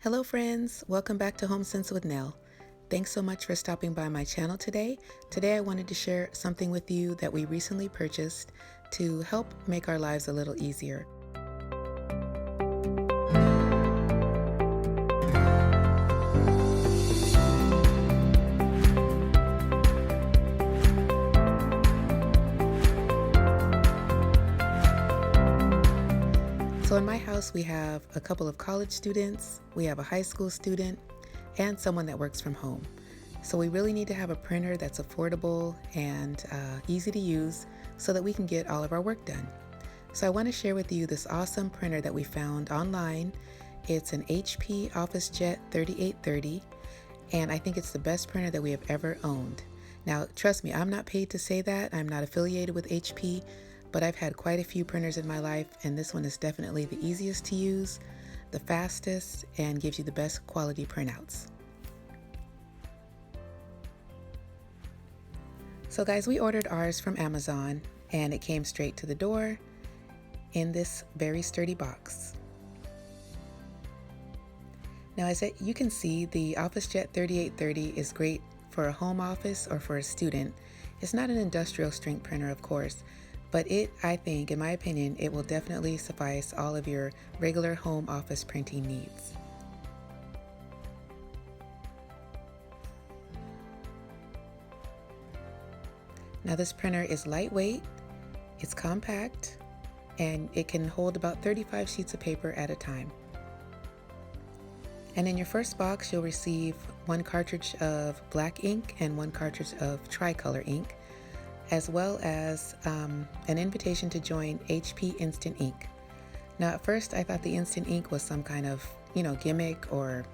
Hello friends, welcome back to Home Sense with Nell. Thanks so much for stopping by my channel today. Today I wanted to share something with you that we recently purchased to help make our lives a little easier. So in my house we have a couple of college students, we have a high school student, and someone that works from home. So we really need to have a printer that's affordable and easy to use so that we can get all of our work done. So I want to share with you this awesome printer that we found online. It's an HP OfficeJet 3830, and I think it's the best printer that we have ever owned. Now, trust me, I'm not paid to say that. I'm not affiliated with HP, but I've had quite a few printers in my life, and this one is definitely the easiest to use, the fastest, and gives you the best quality printouts. So guys, we ordered ours from Amazon, and it came straight to the door in this very sturdy box. Now, as you can see, the OfficeJet 3830 is great for a home office or for a student. It's not an industrial strength printer, of course, but I think, in my opinion, it will definitely suffice all of your regular home office printing needs. Now, this printer is lightweight, it's compact, and it can hold about 35 sheets of paper at a time. And in your first box, you'll receive one cartridge of black ink and one cartridge of tricolor ink, as well as an invitation to join HP Instant Ink. Now, at first, I thought the Instant Ink was some kind of, gimmick or,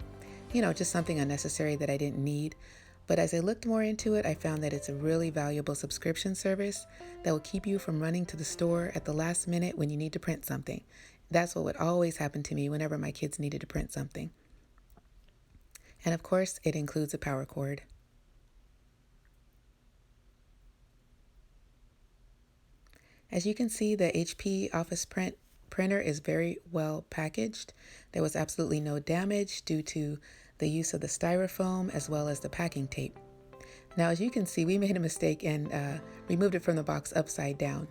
just something unnecessary that I didn't need. But as I looked more into it, I found that it's a really valuable subscription service that will keep you from running to the store at the last minute when you need to print something. That's what would always happen to me whenever my kids needed to print something. And of course, it includes a power cord. As you can see, the HP Office printer is very well packaged. There was absolutely no damage due to the use of the styrofoam as well as the packing tape. Now, as you can see, we made a mistake and removed it from the box upside down,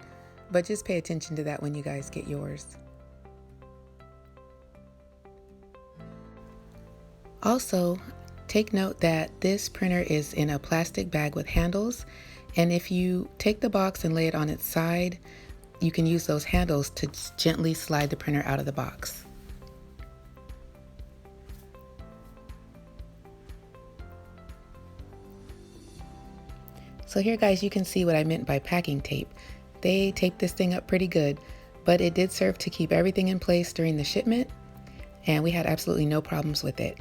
but just pay attention to that when you guys get yours. Also, take note that this printer is in a plastic bag with handles, and if you take the box and lay it on its side, you can use those handles to gently slide the printer out of the box. So here guys, you can see what I meant by packing tape. They taped this thing up pretty good, but it did serve to keep everything in place during the shipment, and we had absolutely no problems with it.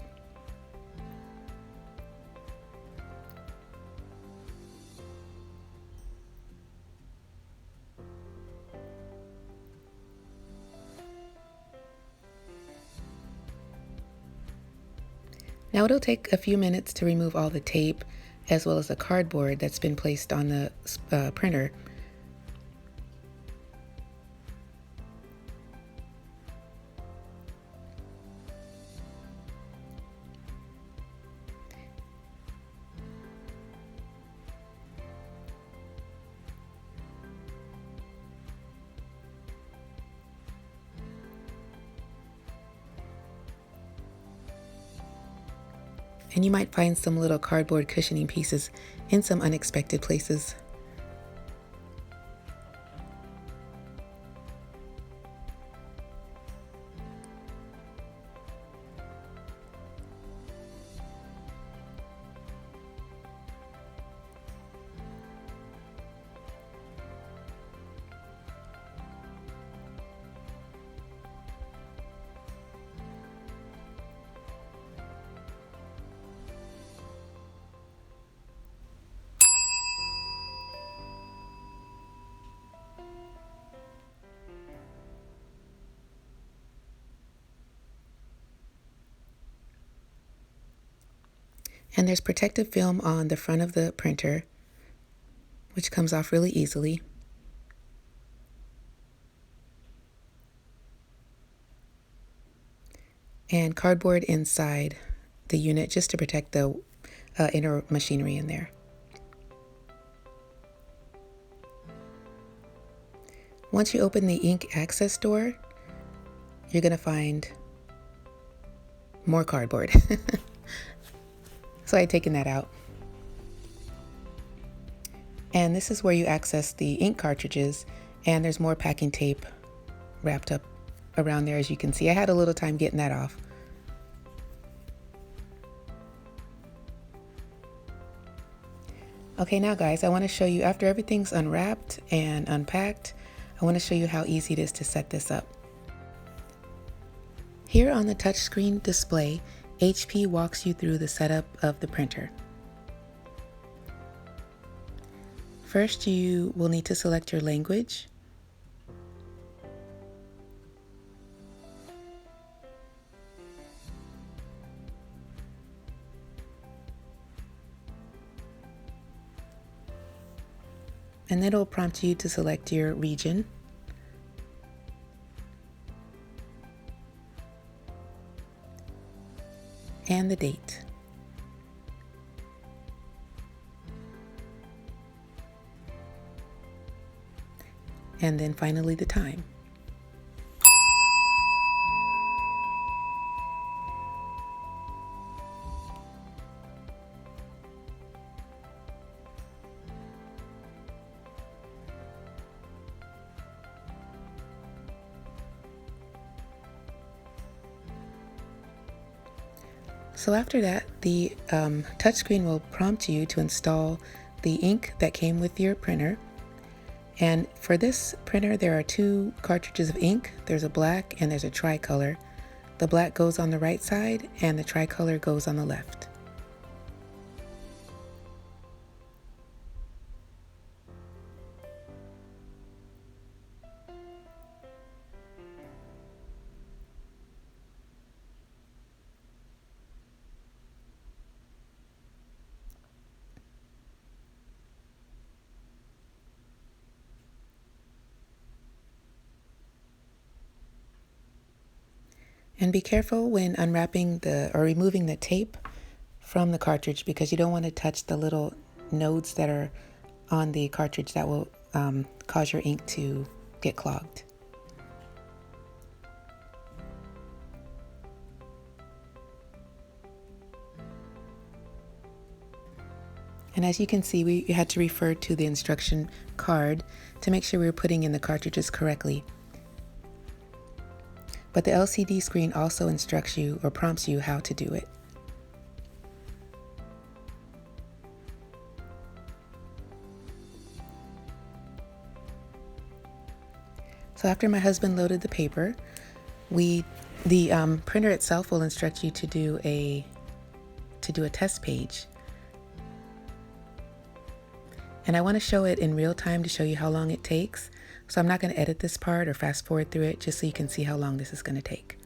Now it'll take a few minutes to remove all the tape as well as the cardboard that's been placed on the printer. And you might find some little cardboard cushioning pieces in some unexpected places. And there's protective film on the front of the printer, which comes off really easily. and cardboard inside the unit just to protect the inner machinery in there. Once you open the ink access door, you're going to find more cardboard. So I had taken that out. And this is where you access the ink cartridges, and there's more packing tape wrapped up around there, as you can see. I had a little time getting that off. Okay, now guys, I want to show you, after everything's unwrapped and unpacked, I want to show you how easy it is to set this up. Here on the touchscreen display, HP walks you through the setup of the printer. First, you will need to select your language. And then it'll prompt you to select your region. And the date. And then finally the time. So after that, the touchscreen will prompt you to install the ink that came with your printer. And for this printer, there are two cartridges of ink. There's a black and there's a tricolor. The black goes on the right side and the tricolor goes on the left. And be careful when unwrapping or removing the tape from the cartridge, because you don't want to touch the little nodes that are on the cartridge that will cause your ink to get clogged. And as you can see, we had to refer to the instruction card to make sure we were putting in the cartridges correctly. But the LCD screen also instructs you or prompts you how to do it. So after my husband loaded the paper, the printer itself will instruct you to do a test page. And I want to show it in real time to show you how long it takes. So I'm not going to edit this part or fast forward through it, just so you can see how long this is going to take.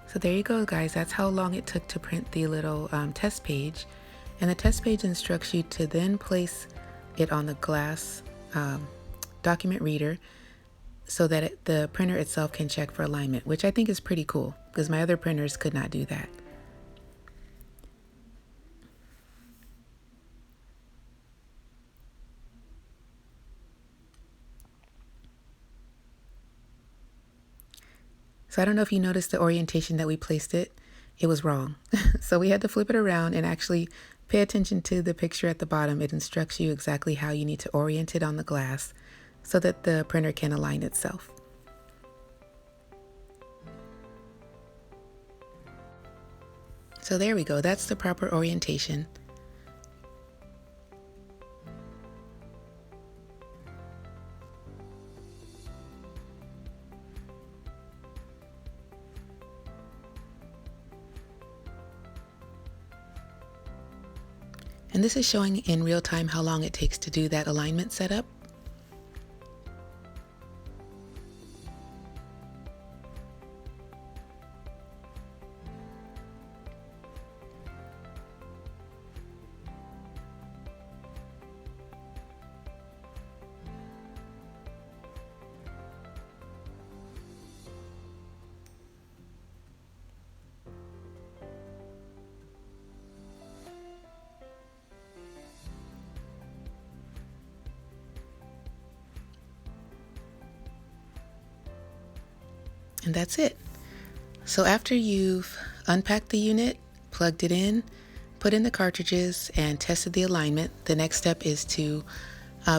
So there you go, guys. That's how long it took to print the little test page. And the test page instructs you to then place it on the glass document reader so that the printer itself can check for alignment, which I think is pretty cool because my other printers could not do that. So I don't know if you noticed the orientation that we placed it. it was wrong. So we had to flip it around and actually pay attention to the picture at the bottom. It instructs you exactly how you need to orient it on the glass so that the printer can align itself. So there we go. That's the proper orientation. And this is showing in real time how long it takes to do that alignment setup. And that's it. So after you've unpacked the unit, plugged it in, put in the cartridges, and tested the alignment, the next step is to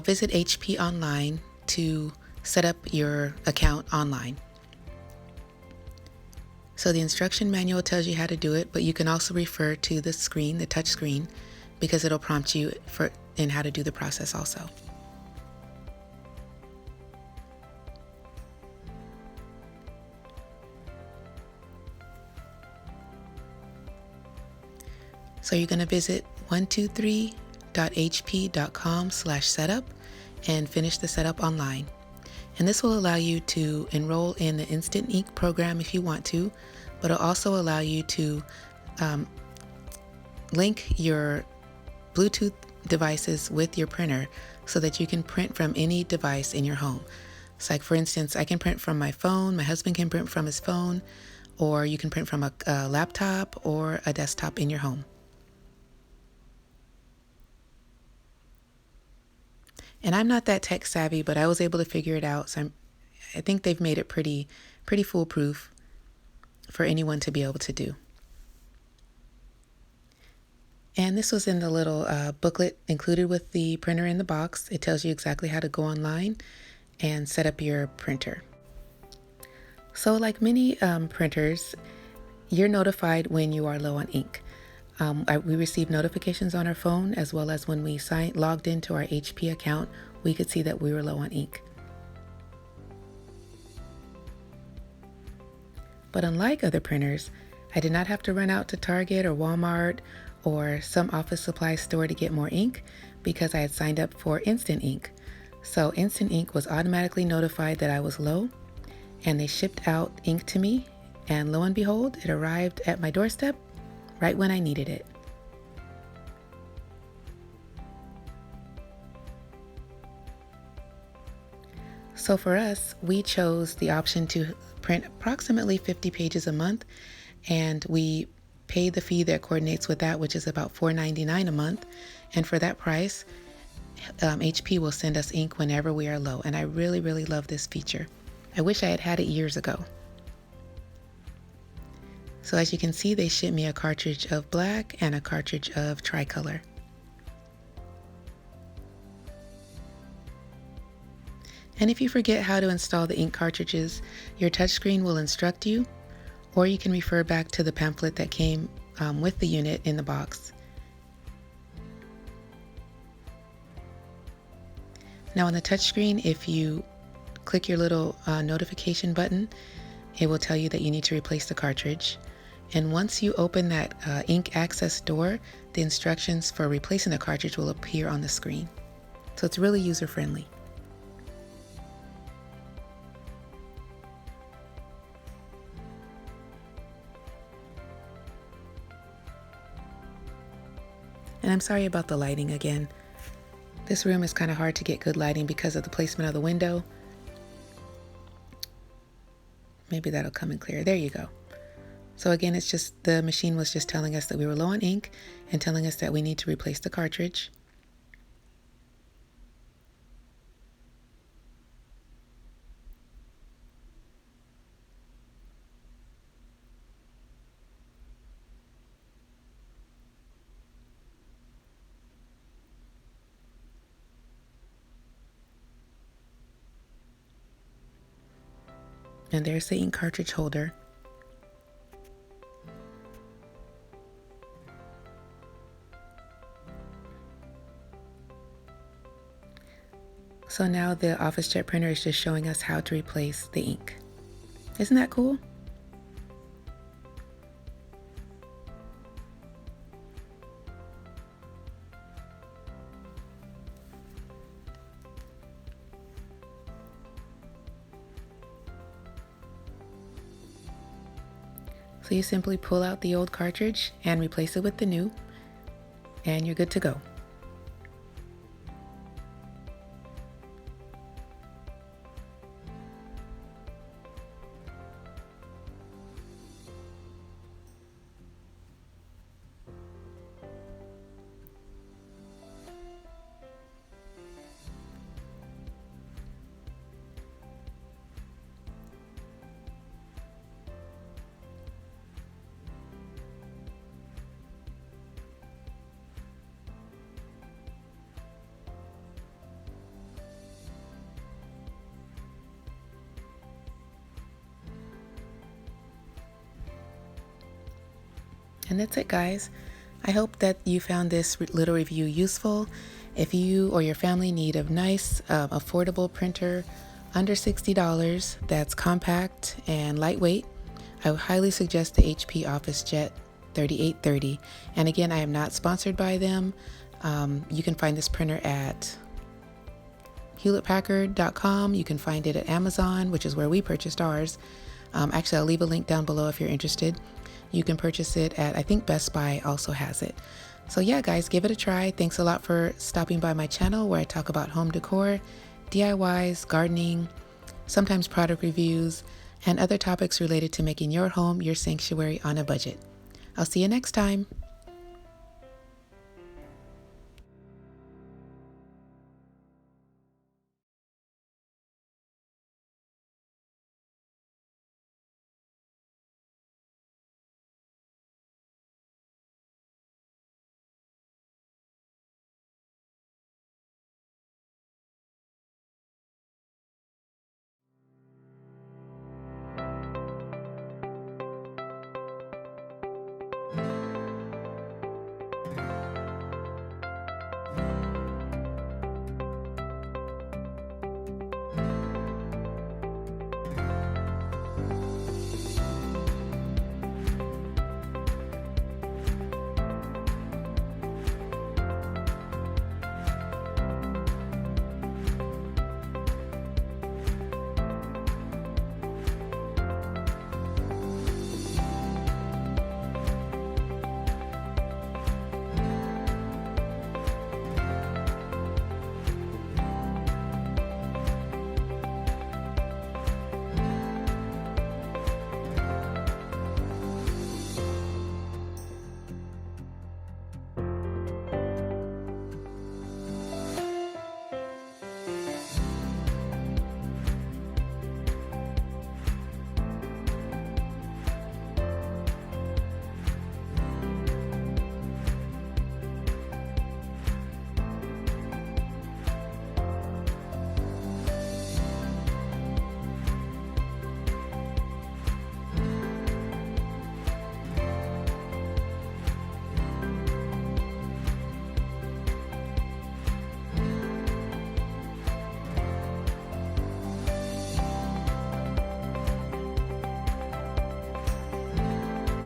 visit HP Online to set up your account online. So the instruction manual tells you how to do it, but you can also refer to the screen, the touch screen, because it'll prompt you in how to do the process also. So you're going to visit 123.hp.com/setup and finish the setup online. And this will allow you to enroll in the Instant Ink program if you want to, but it'll also allow you to link your Bluetooth devices with your printer so that you can print from any device in your home. So like for instance, I can print from my phone, my husband can print from his phone, or you can print from a laptop or a desktop in your home. And I'm not that tech savvy, but I was able to figure it out. So I think they've made it pretty foolproof for anyone to be able to do. And this was in the little booklet included with the printer in the box. It tells you exactly how to go online and set up your printer. So like many printers, you're notified when you are low on ink. We received notifications on our phone, as well as when we logged into our HP account, we could see that we were low on ink. But unlike other printers, I did not have to run out to Target or Walmart or some office supply store to get more ink because I had signed up for Instant Ink. So Instant Ink was automatically notified that I was low, and they shipped out ink to me, and lo and behold, it arrived at my doorstep right when I needed it. So for us, we chose the option to print approximately 50 pages a month, and we pay the fee that coordinates with that, which is about $4.99 a month. And for that price, HP will send us ink whenever we are low. And I really, really love this feature. I wish I had had it years ago. So as you can see, they shipped me a cartridge of black and a cartridge of tricolor. And if you forget how to install the ink cartridges, your touchscreen will instruct you, or you can refer back to the pamphlet that came with the unit in the box. Now on the touchscreen, if you click your little notification button, it will tell you that you need to replace the cartridge. And once you open that ink access door, the instructions for replacing the cartridge will appear on the screen. So it's really user-friendly. And I'm sorry about the lighting again. This room is kind of hard to get good lighting because of the placement of the window. Maybe that'll come in clear. There you go. So again, it's just the machine was just telling us that we were low on ink and telling us that we need to replace the cartridge. And there's the ink cartridge holder. So now the OfficeJet printer is just showing us how to replace the ink. Isn't that cool? So you simply pull out the old cartridge and replace it with the new, and you're good to go. And that's it, guys. I hope that you found this little review useful. If you or your family need a nice, affordable printer under $60 that's compact and lightweight, I would highly suggest the HP OfficeJet 3830. And again, I am not sponsored by them. You can find this printer at hewlettpackard.com. You can find it at Amazon, which is where we purchased ours. Actually, I'll leave a link down below if you're interested. You can purchase it at, I think Best Buy also has it. So yeah, guys, give it a try. Thanks a lot for stopping by my channel where I talk about home decor, DIYs, gardening, sometimes product reviews, and other topics related to making your home your sanctuary on a budget. I'll see you next time.